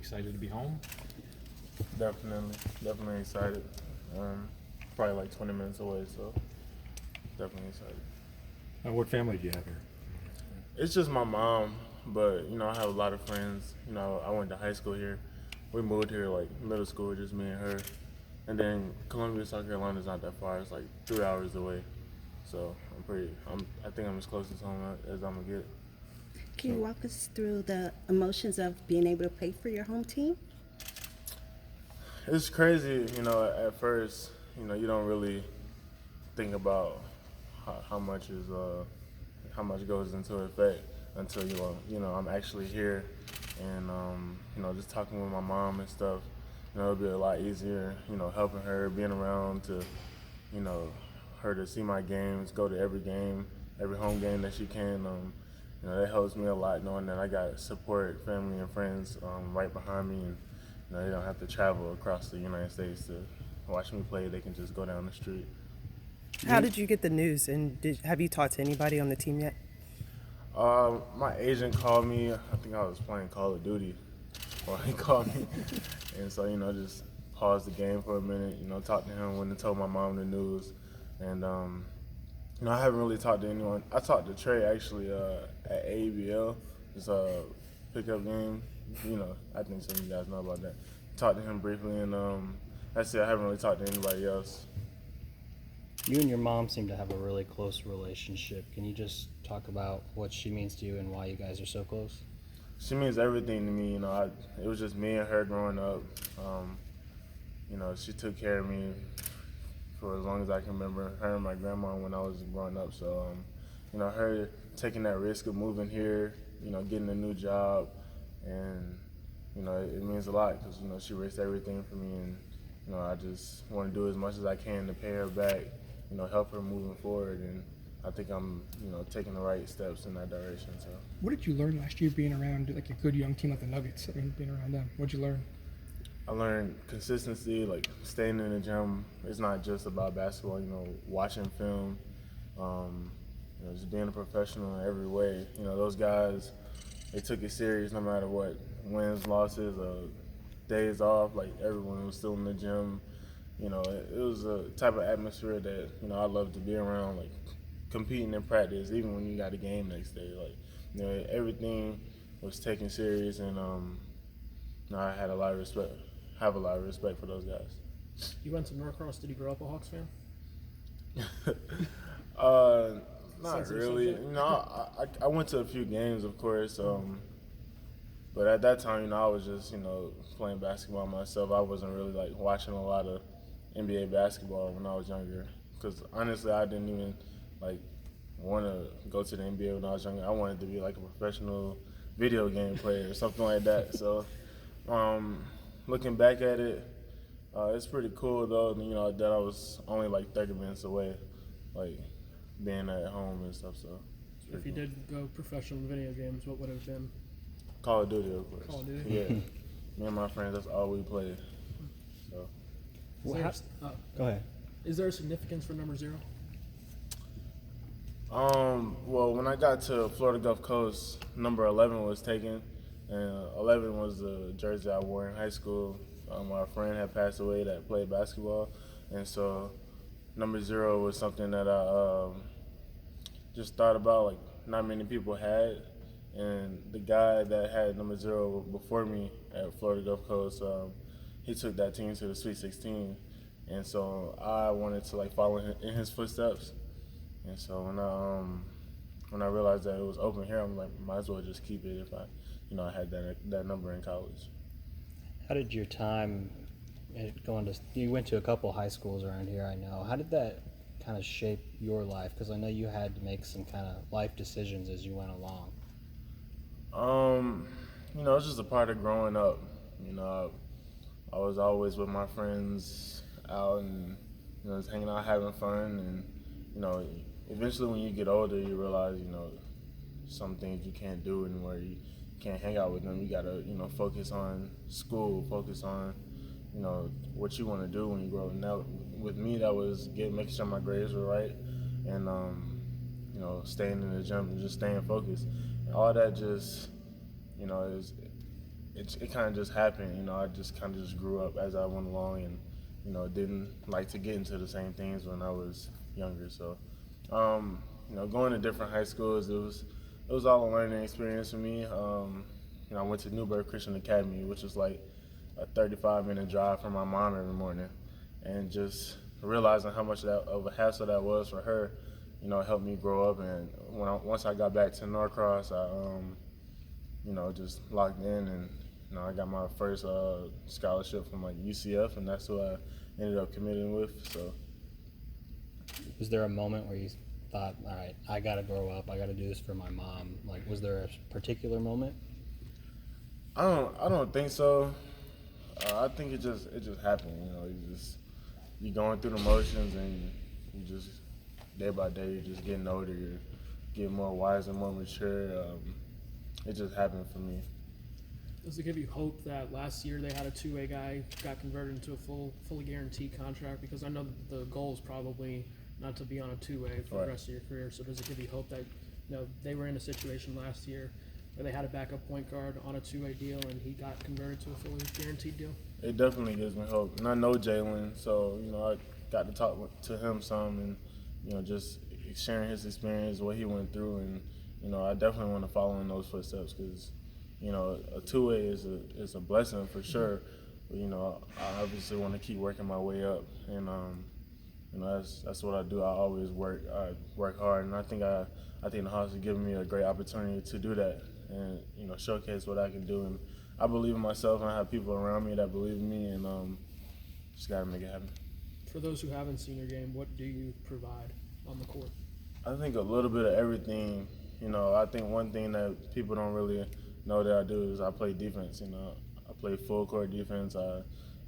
excited to be home? Definitely excited. Probably like 20 minutes away, so definitely excited. What family do you have here? It's just my mom, but I have a lot of friends. I went to high school here. We moved here like middle school, just me and her. And then Columbia, South Carolina is not that far. It's like 3 hours away. So I think I'm as close to home as I'm gonna get. Can you walk us through the emotions of being able to play for your home team? It's crazy, at first, you don't really think about how much goes into effect until I'm actually here, and just talking with my mom and stuff. It'll be a lot easier, helping her, being around to, you know, her to see my games, go to every game, every home game that she can. That helps me a lot knowing that I got support, family and friends right behind me, and they don't have to travel across the United States to watch me play. They can just go down the street. How did you get the news, and have you talked to anybody on the team yet? My agent called me. I think I was playing Call of Duty, or he called me, and so just paused the game for a minute. Talked to him, went and told my mom the news, and I haven't really talked to anyone. I talked to Trey actually at ABL, this pickup game. I think some of you guys know about that. Talked to him briefly, and that's it. I haven't really talked to anybody else. You and your mom seem to have a really close relationship. Can you just talk about what she means to you and why you guys are so close? She means everything to me. It was just me and her growing up. She took care of me for as long as I can remember. Her and my grandma when I was growing up. So, her taking that risk of moving here, getting a new job, and it means a lot because she risked everything for me, and I just want to do as much as I can to pay her back. Help her moving forward, and I think I'm, taking the right steps in that direction. So, what did you learn last year being around like a good young team like the Nuggets? I mean, being around them, what'd you learn? I learned consistency, like staying in the gym. It's not just about basketball. Watching film, just being a professional in every way. Those guys, they took it serious no matter what, wins, losses, days off. Like everyone was still in the gym. It was a type of atmosphere that, I love to be around, like competing in practice, even when you got a game next day. Like, everything was taken serious, and I had a lot of respect, have a lot of respect for those guys. You went to Norcross. Did you grow up a Hawks fan? Not really. I went to a few games, of course, but at that time, I was just, playing basketball myself. I wasn't really like watching a lot of NBA basketball when I was younger, because honestly, I didn't even like want to go to the NBA when I was younger. I wanted to be like a professional video game player or something like that. So, looking back at it, it's pretty cool though. That I was only like 30 minutes away, like being at home and stuff. So, if you did go professional in video games, what would it have been? Call of Duty, of course. Call of Duty? Yeah. Me and my friends, that's all we played. So. Go ahead. Is there a significance for number 0? Well, when I got to Florida Gulf Coast, number 11 was taken, and 11 was the jersey I wore in high school. My friend had passed away that played basketball, and so number 0 was something that I just thought about, like not many people had. And the guy that had number 0 before me at Florida Gulf Coast, he took that team to the Sweet 16, and so I wanted to like follow in his footsteps. And so when I realized that it was open here, I'm like, might as well just keep it if I had that number in college. How did your time you went to a couple high schools around here, I know. How did that kind of shape your life? Because I know you had to make some kind of life decisions as you went along. It's just a part of growing up. I was always with my friends out and, just hanging out, having fun. And, eventually when you get older, you realize, some things you can't do anymore. You can't hang out with them. You got to, focus on school, focus on, what you want to do when you grow up. Now, with me, that was making sure my grades were right and, staying in the gym and just staying focused. And all that just, it kind of just happened. You know, I just kind of just grew up as I went along, and didn't like to get into the same things when I was younger. So, going to different high schools, it was all a learning experience for me. I went to Newburgh Christian Academy, which is like a 35-minute drive from my mom every morning, and just realizing how much of a hassle that was for her, helped me grow up. And once I got back to Norcross, I just locked in, and I got my first scholarship from like UCF, and that's who I ended up committing with. So, Was there a moment where you thought, all right, I got to grow up, I got to do this for my mom? Like, was there a particular moment? I don't think so. I think it just happened. You're going through the motions, and you just day by day you're just getting older. You're getting more wise and more mature. It just happened for me. Does it give you hope that last year they had a two-way guy got converted into a fully guaranteed contract? Because I know that the goal is probably not to be on a two-way for the rest of your career. So does it give you hope that they were in a situation last year where they had a backup point guard on a two-way deal and he got converted to a fully guaranteed deal? It definitely gives me hope. And I know Jalen, so I got to talk to him some, and just sharing his experience, what he went through, and I definitely want to follow in those footsteps because a two-way is a blessing for sure. But I obviously want to keep working my way up, and that's what I do. I always work. I work hard, and I think the Hawks have given me a great opportunity to do that, and showcase what I can do. And I believe in myself, and I have people around me that believe in me, and just gotta make it happen. For those who haven't seen your game, what do you provide on the court? I think a little bit of everything. I think one thing that people don't really know that I do is I play defense. I play full court defense. I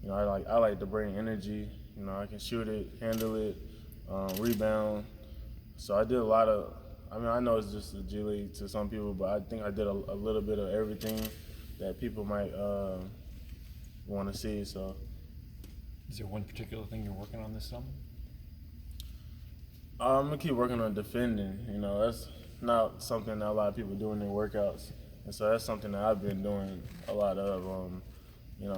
like to bring energy. I can shoot it, handle it, rebound. So I did a lot of. I know it's just a G League to some people, but I think I did a little bit of everything that people might want to see. So, Is there one particular thing you're working on this summer? I'm gonna keep working on defending. That's not something that a lot of people do in their workouts, and so that's something that I've been doing a lot of.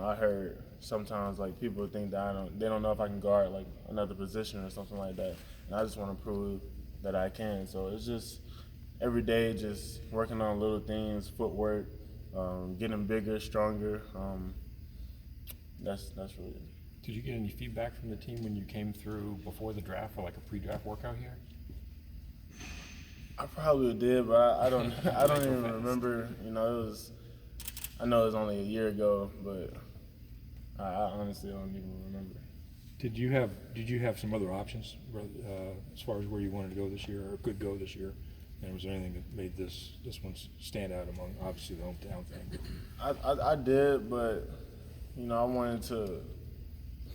I heard sometimes like people think that they don't know if I can guard like another position or something like that, and I just want to prove that I can. So it's just every day, just working on little things, footwork, getting bigger, stronger. That's really it. Did you get any feedback from the team when you came through before the draft or like a pre-draft workout here? I probably did, but I don't even remember. I know it was only a year ago, but I honestly don't even remember. Did you have some other options as far as where you wanted to go this year or could go this year? And was there anything that made this one stand out among obviously the hometown thing? I did, but I wanted to.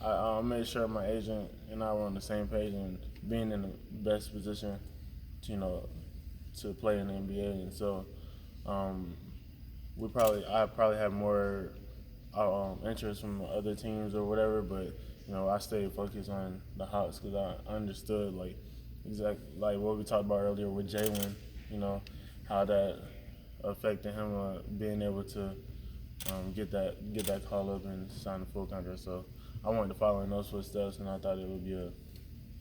I made sure my agent and I were on the same page and being in the best position to play in the NBA. And so I probably had more interest from other teams or whatever, but I stayed focused on the Hawks because I understood exactly what we talked about earlier with Jalen, how that affected him being able to get that call up and sign a full contract. So I wanted to follow in those footsteps, and I thought it would be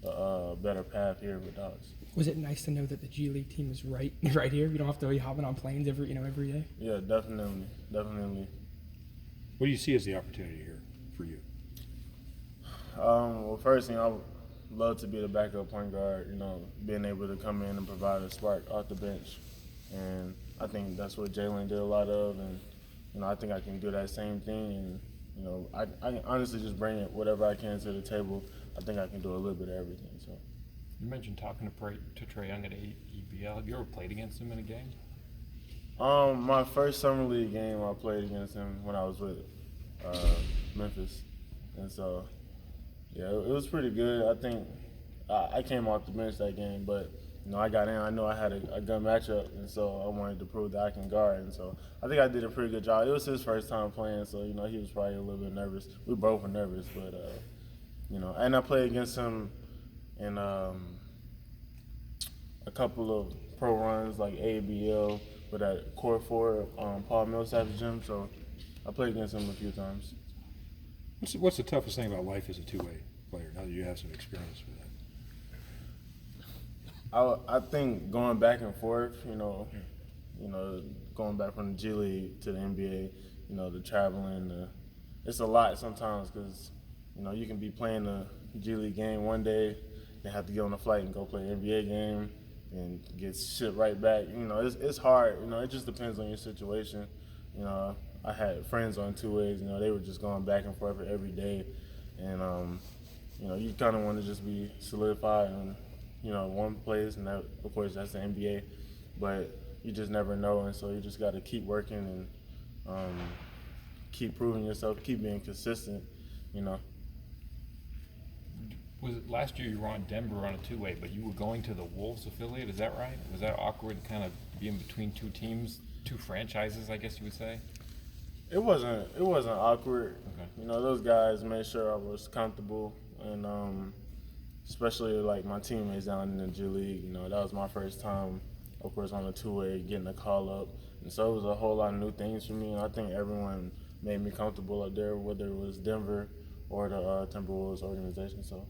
a better path here with the Hawks. Was it nice to know that the G League team is right here? You don't have to be hopping on planes every day. Yeah, definitely. What do you see as the opportunity here for you? Well, first thing, I would love to be the backup point guard, being able to come in and provide a spark off the bench. And I think that's what Jalen did a lot of, and I think I can do that same thing. And I can honestly just bring it whatever I can to the table. I think I can do a little bit of everything. So. You mentioned talking to Trae Young at EBL. Have you ever played against him in a game? My first summer league game, I played against him when I was with Memphis, and so yeah, it was pretty good. I think I came off the bench that game, but I got in. I know I had a good matchup, and so I wanted to prove that I can guard. And so I think I did a pretty good job. It was his first time playing, so he was probably a little bit nervous. We both were nervous, but and I played against him in a couple of pro runs like ABL, but at Court 4, Paul Millsap's gym. So I played against him a few times. What's the toughest thing about life as a two-way player, now that you have some experience with that? I think going back and forth, going back from the G League to the NBA, the traveling, it's a lot sometimes because, you can be playing a G League game one day, then have to get on a flight and go play an NBA game and get shipped right back. It's hard. It just depends on your situation. I had friends on two ways. They were just going back and forth every day, and you kind of want to just be solidified in one place, and that, of course, that's the NBA. But you just never know, and so you just got to keep working and keep proving yourself, keep being consistent. Was it last year you were on Denver on a two-way, but you were going to the Wolves affiliate, is that right? Was that awkward to kind of be in between two teams, two franchises, I guess you would say? It wasn't awkward. Okay. Those guys made sure I was comfortable, and especially like my teammates down in the G League. That was my first time, of course, on a two-way, getting a call up, and so it was a whole lot of new things for me. And I think everyone made me comfortable up there, whether it was Denver or the Timberwolves organization. So.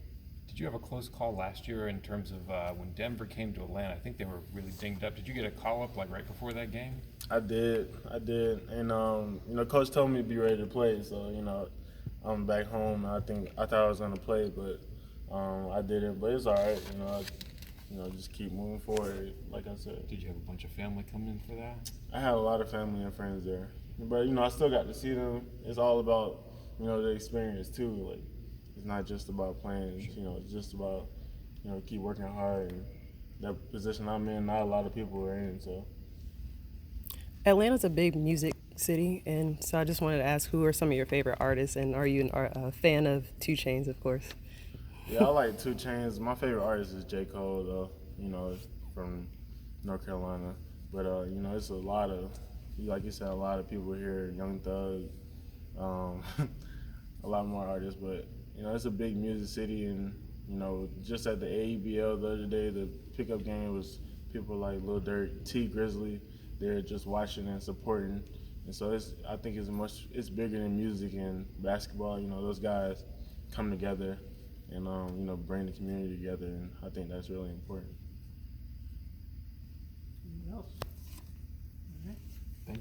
Did you have a close call last year in terms of when Denver came to Atlanta? I think they were really dinged up. Did you get a call up like right before that game? I did, and Coach told me to be ready to play. So I'm back home. And I thought I was gonna play, but I didn't. But it's all right. Just keep moving forward. Like I said. Did you have a bunch of family come in for that? I had a lot of family and friends there, but I still got to see them. It's all about the experience too. Like it's not just about playing. It's just about keep working hard. And that position I'm in, not a lot of people are in. So. Atlanta's a big music city, and so I just wanted to ask, who are some of your favorite artists, and are you a fan of 2 Chainz, of course? Yeah, I like 2 Chainz. My favorite artist is J. Cole, though, from North Carolina. But, it's a lot of, like you said, a lot of people here, Young Thug, a lot more artists. But, it's a big music city, and, just at the AEBL the other day, the pickup game was people like Lil Durk, T Grizzly. They're just watching and supporting, and so I think it's bigger than music and basketball. Those guys come together and bring the community together, and I think that's really important. Anyone else?